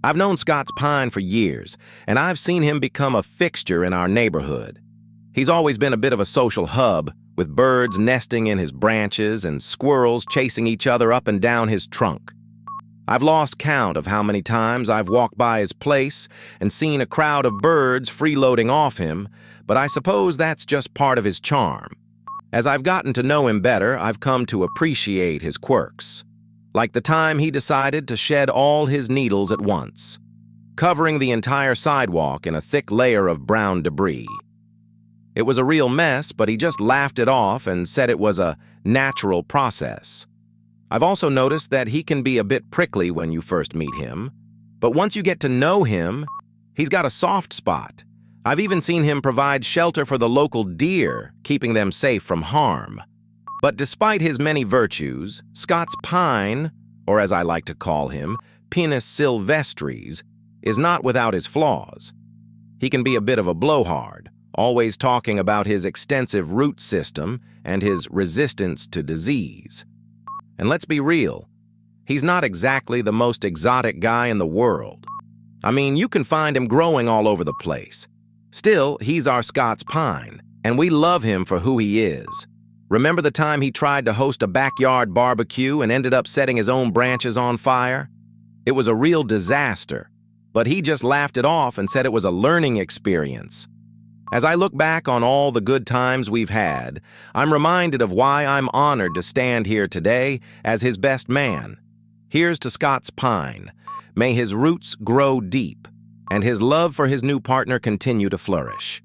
I've known Scott's pine for years, and I've seen him become a fixture in our neighborhood. He's always been a bit of a social hub, with birds nesting in his branches and squirrels chasing each other up and down his trunk. I've lost count of how many times I've walked by his place and seen a crowd of birds freeloading off him, but I suppose that's just part of his charm. As I've gotten to know him better, I've come to appreciate his quirks. Like the time he decided to shed all his needles at once, covering the entire sidewalk in a thick layer of brown debris. It was a real mess, but he just laughed it off and said it was a natural process. I've also noticed that he can be a bit prickly when you first meet him, but once you get to know him, he's got a soft spot. I've even seen him provide shelter for the local deer, keeping them safe from harm. But despite his many virtues, Scott's pine, or as I like to call him, Pinus sylvestris, is not without his flaws. He can be a bit of a blowhard, always talking about his extensive root system and his resistance to disease. And let's be real, he's not exactly the most exotic guy in the world. I mean, you can find him growing all over the place. Still, he's our Scott's pine, and we love him for who he is. Remember the time he tried to host a backyard barbecue and ended up setting his own branches on fire? It was a real disaster, but he just laughed it off and said it was a learning experience. As I look back on all the good times we've had, I'm reminded of why I'm honored to stand here today as his best man. Here's to Scott's pine. May his roots grow deep, and his love for his new partner continue to flourish.